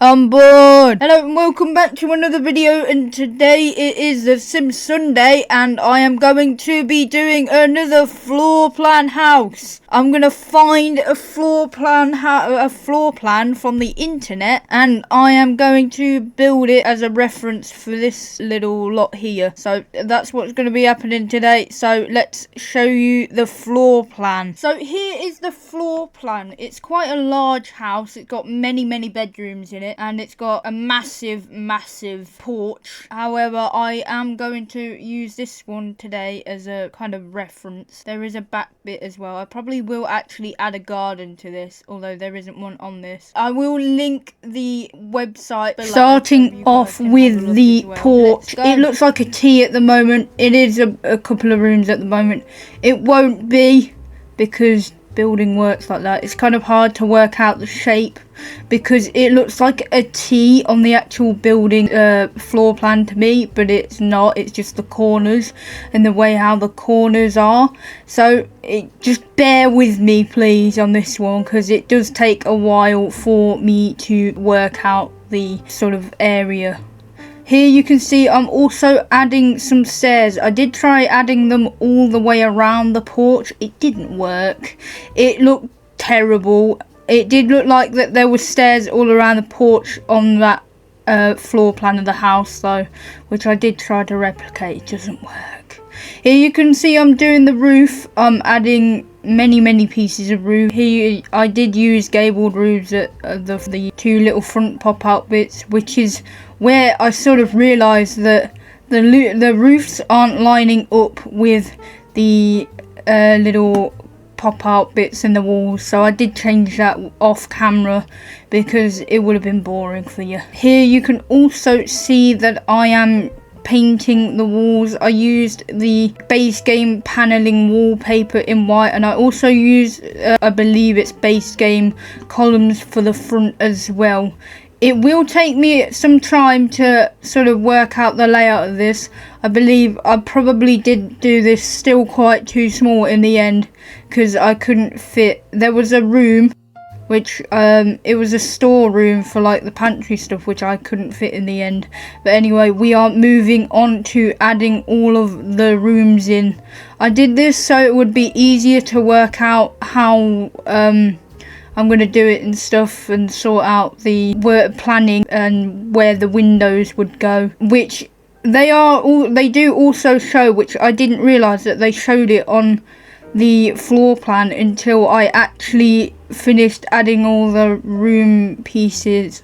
I'm bored. Hello and welcome back to another video, and today it is the Sims Sunday and I am going to be doing another floor plan house. I'm gonna find a floor plan from the internet, and I am going to build it as a reference for this little lot here. So that's what's going to be happening today. So let's show you the floor plan. So here is the floor plan. It's quite a large house. It's got many bedrooms in it, and it's got a massive porch. However, I am going to use this one today as a kind of reference. There is a back bit as well. I probably will actually add a garden to this, although there isn't one on this. I will link the website below. Starting off with the porch, it looks like a T at the moment. It is a couple of rooms at the moment. It won't be, because building works like that. It's kind of hard to work out the shape because it looks like a T on the actual building floor plan to me, but it's not. It's just the corners and the way how the corners are. So just bear with me please on this one, because it does take a while for me to work out the sort of area. Here you can see I'm also adding some stairs. I did try adding them all the way around the porch. It didn't work. It looked terrible. It did look like that there were stairs all around the porch on that floor plan of the house though, which I did try to replicate. It doesn't work. Here you can see I'm doing the roof. I'm adding many pieces of roof. Here I did use gabled roofs at the two little front pop-out bits, which is where I sort of realised that the roofs aren't lining up with the little pop-out bits in the walls. So I did change that off camera because it would have been boring for you. Here you can also see that I am painting the walls. I used the base game paneling wallpaper in white, and I also used I believe it's base game columns for the front as well. It will take me some time to sort of work out the layout of this. I believe I probably did do this still quite too small in the end, because I couldn't fit. There was a room which it was a storeroom for like the pantry stuff, which I couldn't fit in the end. But anyway, we are moving on to adding all of the rooms in. I did this so it would be easier to work out how I'm going to do it and stuff, and sort out the work planning and where the windows would go, which they do also show, which I didn't realise that they showed it on the floor plan until I actually finished adding all the room pieces,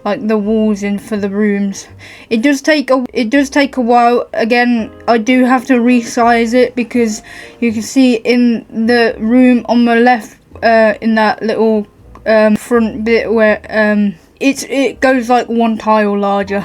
like the walls in for the rooms. It does take a while. Again, I do have to resize it, because you can see in the room on the left, in that little front bit where it goes like one tile larger.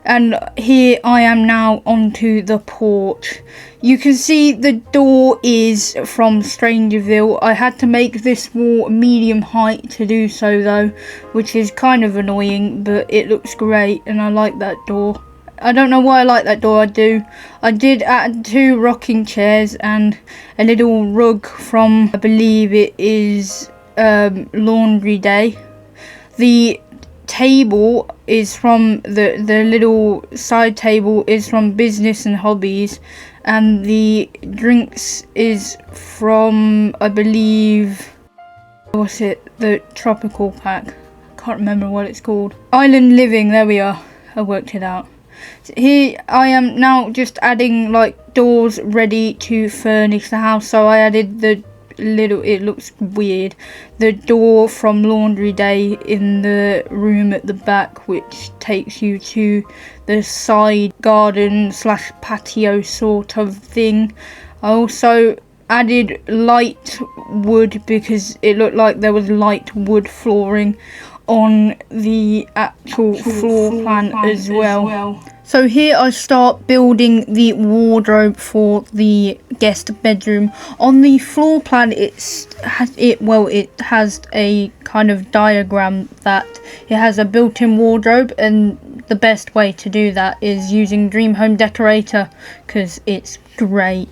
And here I am now onto the porch. You can see the door is from Strangerville. I had to make this wall medium height to do so though, which is kind of annoying, but it looks great and I like that door. I don't know why I like that door. I did add 2 rocking chairs and a little rug from, I believe it is Laundry Day. The table is from the little side table is from Business and Hobbies, and the drinks is from, I believe, what's it, the tropical pack. Can't remember what it's called. Island Living, there we are. I worked it out. So here I am now just adding like doors ready to furnish the house. So I added the little, it looks weird, the door from Laundry Day in the room at the back, which takes you to the side garden slash patio sort of thing. I also added light wood because it looked like there was light wood flooring on the actual floor plan as well. So here I start building the wardrobe for the guest bedroom. On the floor plan it has a kind of diagram that it has a built-in wardrobe, and the best way to do that is using Dream Home Decorator because it's great.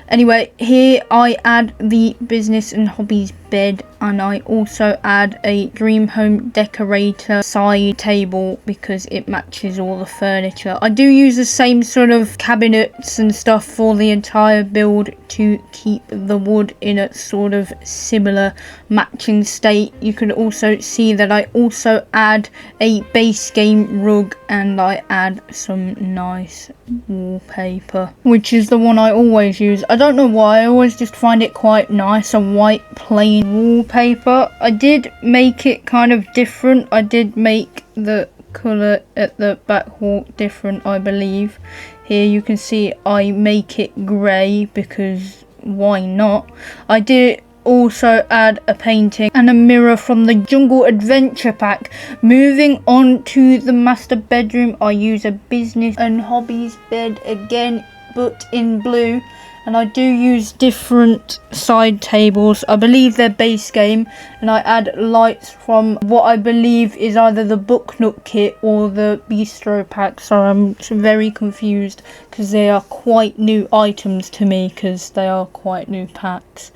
Anyway, here I add the Business and Hobbies bed, and I also add a Dream Home Decorator side table because it matches all the furniture. I do use the same sort of cabinets and stuff for the entire build to keep the wood in a sort of similar matching state. You can also see that I also add a base game rug, and I add some nice wallpaper, which is the one I always use. I don't know why, I always just find it quite nice, a white plain wallpaper. I did make it kind of different. I did make the colour at the back wall different, I believe. Here you can see I make it grey because why not. I did also add a painting and a mirror from the Jungle Adventure pack. Moving on to the master bedroom, I use a business and hobbies bed again, but in blue, and I do use different side tables. I believe they're base game, and I add lights from what I believe is either the Book Nook kit or the Bistro pack, so I'm very confused because they are quite new items to me because they are quite new packs.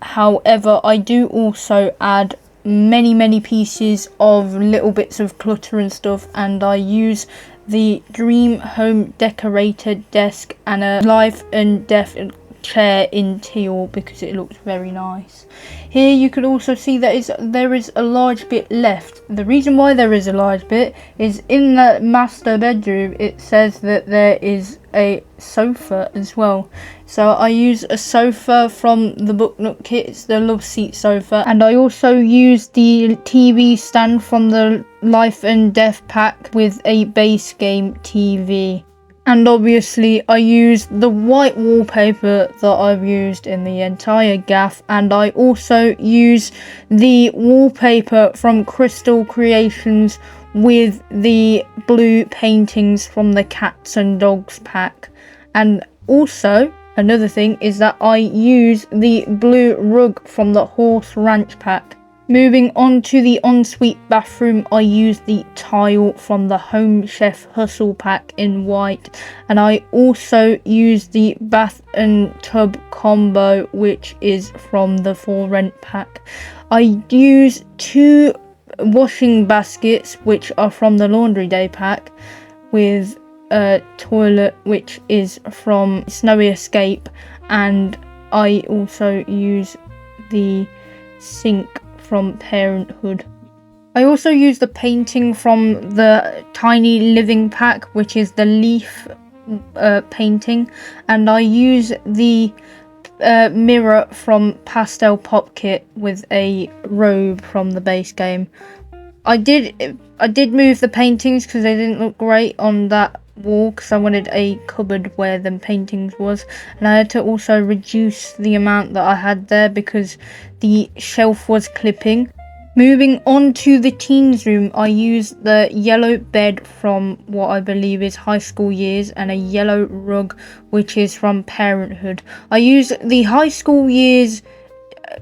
However, I do also add many pieces of little bits of clutter and stuff, and I use the Dream Home Decorator desk and a Life and Death chair in teal because it looks very nice. Here you can also see that there is a large bit left. The reason why there is a large bit is in the master bedroom it says that there is a sofa as well. So I use a sofa from the Book Nook kit, it's the Love Seat sofa, and I also use the TV stand from the Life and Death pack with a base game TV. And obviously I use the white wallpaper that I've used in the entire gaff, and I also use the wallpaper from Crystal Creations with the blue paintings from the Cats and Dogs pack. And also another thing is that I use the blue rug from the Horse Ranch pack. Moving on to the ensuite bathroom, I use the tile from the Home Chef Hustle pack in white, and I also use the bath and tub combo, which is from the For Rent pack. I use 2 washing baskets, which are from the Laundry Day pack, with a toilet, which is from Snowy Escape, and I also use the sink from Parenthood. I also use the painting from the Tiny Living pack, which is the leaf painting, and I use the mirror from Pastel Pop Kit with a robe from the base game. I did move the paintings because they didn't look great on that wall because I wanted a cupboard where the paintings was, and I had to also reduce the amount that I had there because the shelf was clipping. Moving on to the teens room, I used the yellow bed from what I believe is High School Years and a yellow rug which is from Parenthood. I use the High School Years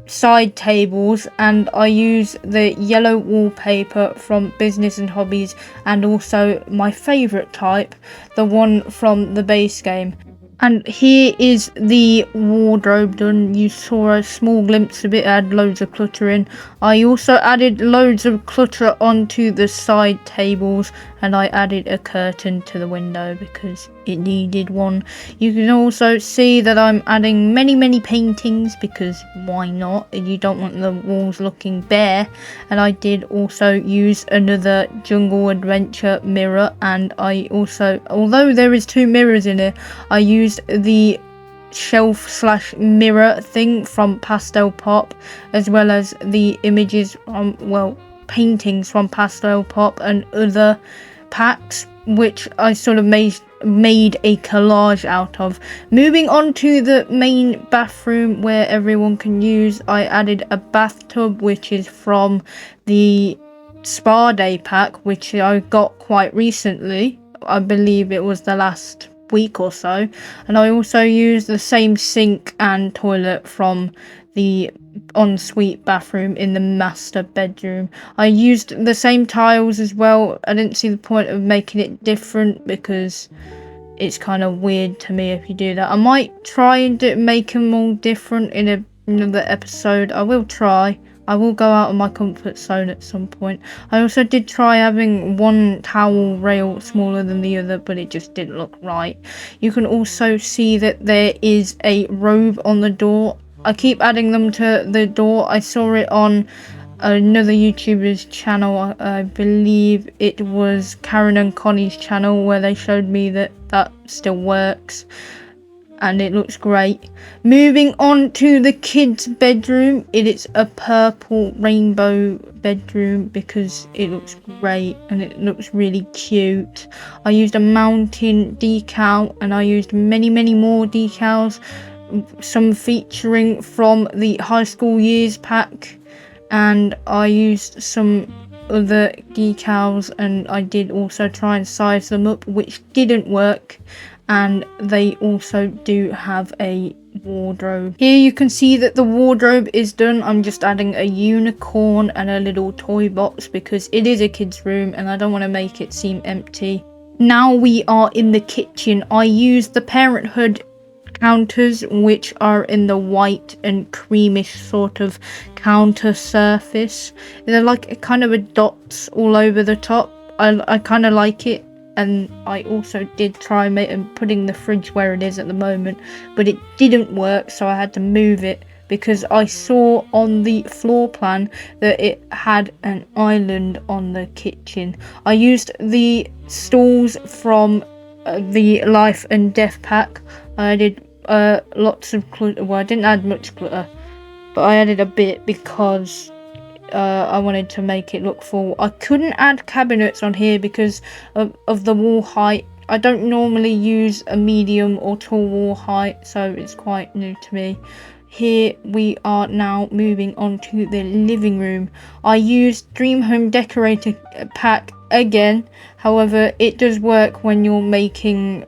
side tables, and I use the yellow wallpaper from Business and Hobbies, and also my favourite type, the one from the base game. And here is the wardrobe done. You saw a small glimpse of it, had loads of clutter in. I also added loads of clutter onto the side tables, and I added a curtain to the window because it needed one. You can also see that I'm adding many paintings because why not? You don't want the walls looking bare. And I did also use another Jungle Adventure mirror, and I also, although there is 2 mirrors in it, I used the shelf / mirror thing from Pastel Pop, as well as the images from, paintings from Pastel Pop and other packs, which I sort of made a collage out of. Moving on to the main bathroom where everyone can use, I added a bathtub which is from the Spa Day pack, which I got quite recently. I believe it was the last week or so, and I also used the same sink and toilet from the ensuite bathroom in the master bedroom. I used the same tiles as well. I didn't see the point of making it different because it's kind of weird to me if you do that. I might try and make them all different in a another episode. I will try. I will go out of my comfort zone at some point. I also did try having one towel rail smaller than the other, but it just didn't look right. You can also see that there is a robe on the door. I keep adding them to the door. I saw it on another YouTuber's channel. I believe it was Karen and Connie's channel, where they showed me that still works. And it looks great. Moving on to the kids' bedroom. It is a purple rainbow bedroom because it looks great and it looks really cute. I used a mountain decal and I used many more decals. Some featuring from the high school years pack. And I used some other decals, and I did also try and size them up, which didn't work. And they also do have a wardrobe. Here you can see that the wardrobe is done. I'm just adding a unicorn and a little toy box because it is a kid's room and I don't want to make it seem empty. Now we are in the kitchen. I used the Parenthood counters, which are in the white and creamish sort of counter surface. They're like a kind of a dots all over the top. I kind of like it. And I also did try putting the fridge where it is at the moment, but it didn't work, so I had to move it because I saw on the floor plan that it had an island on the kitchen. I used the stools from the Life and Death pack. I did lots of clutter. Well, I didn't add much clutter, but I added a bit because I wanted to make it look full. I couldn't add cabinets on here because of the wall height. I don't normally use a medium or tall wall height, so it's quite new to me. Here we are now moving on to the living room. I used Dream Home Decorator pack again. However, it does work when you're making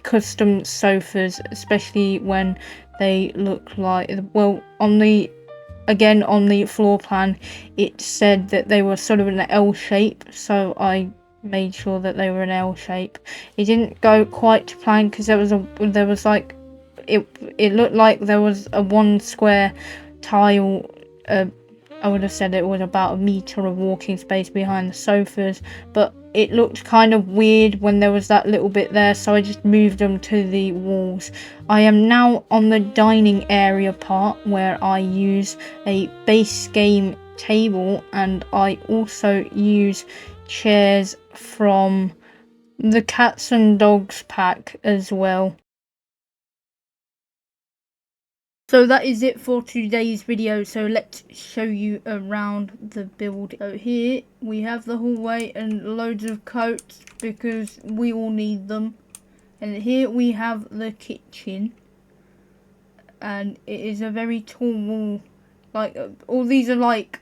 custom sofas, especially when they look like, well, on the floor plan it said that they were sort of an L shape, so I made sure that they were an L shape. It didn't go quite to plan because it looked like there was a one square tile. I would have said it was about a meter of walking space behind the sofas, but it looked kind of weird when there was that little bit there, so I just moved them to the walls. I am now on the dining area part where I use a base game table, and I also use chairs from the Cats and Dogs pack as well. So that is it for today's video, so let's show you around the build. So here we have the hallway and loads of coats because we all need them. And here we have the kitchen, and it is a very tall wall. Like all these are like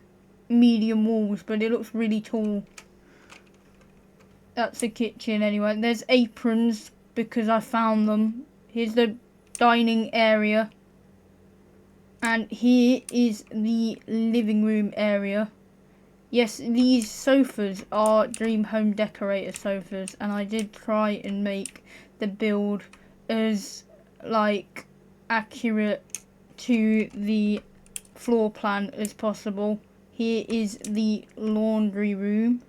medium walls, but it looks really tall. That's the kitchen anyway. There's aprons because I found them. Here's the dining area. And here is the living room area. Yes, these sofas are Dream Home Decorator sofas, and I did try and make the build as like accurate to the floor plan as possible. Here is the laundry room.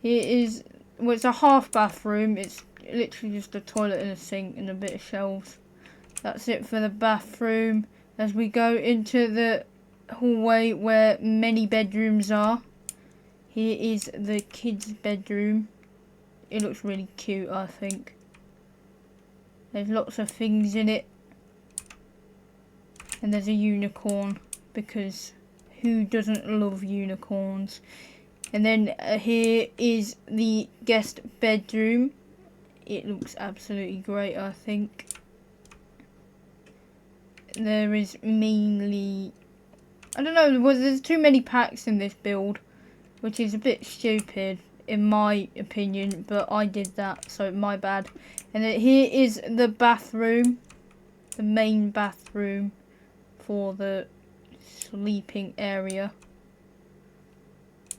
Here is, well, it's a half bathroom. It's literally just a toilet and a sink and a bit of shelves. That's it for the bathroom. As we go into the hallway where many bedrooms are, here is the kids' bedroom. It looks really cute, I think. There's lots of things in it. And there's a unicorn, because who doesn't love unicorns? And then here is the guest bedroom. It looks absolutely great, I think. There is mainly, I don't know, there's too many packs in this build, which is a bit stupid in my opinion, but I did that, so my bad. And then here is the bathroom, the main bathroom for the sleeping area.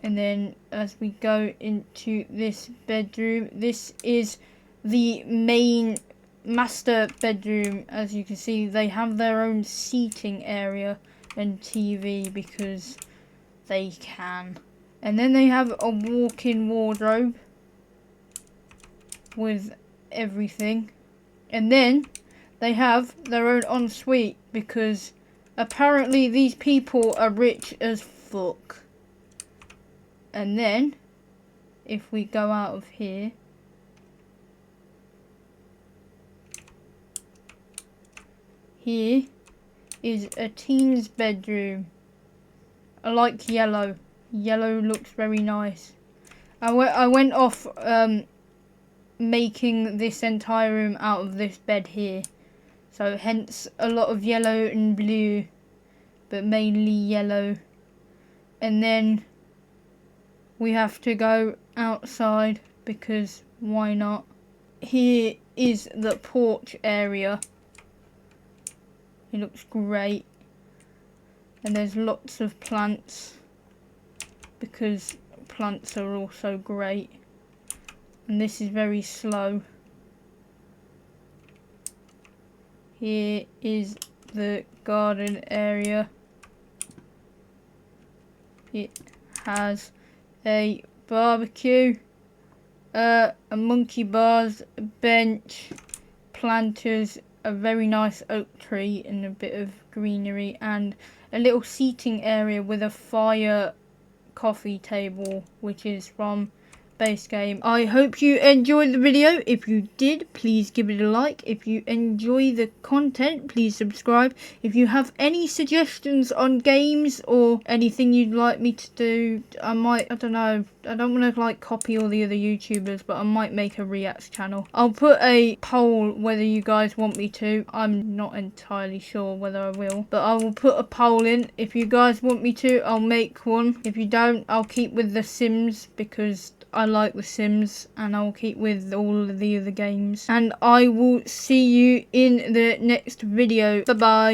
And then as we go into this bedroom, this is the main master bedroom, as you can see, they have their own seating area and TV because they can. And then they have a walk-in wardrobe with everything. And then they have their own ensuite because apparently these people are rich as fuck. And then, if we go out of here, here is a teen's bedroom. I like yellow. Yellow looks very nice. I went off making this entire room out of this bed here. So hence a lot of yellow and blue, but mainly yellow. And then we have to go outside because why not? Here is the porch area. It looks great. And there's lots of plants because plants are also great. And this is very slow. Here is the garden area. It has a barbecue, a monkey bars, a bench, planters, a very nice oak tree and a bit of greenery, and a little seating area with a fire coffee table, which is from base game. I hope you enjoyed the video. If you did, please give it a like. If you enjoy the content, please subscribe. If you have any suggestions on games or anything you'd like me to do, I don't know, I don't want to like copy all the other YouTubers, but I might make a reacts channel. I'll put a poll whether you guys want me to. I'm not entirely sure whether I will, but I will put a poll in. If you guys want me to, I'll make one. If you don't, I'll keep with The Sims because I like The Sims, and I'll keep with all of the other games. And I will see you in the next video. Bye bye.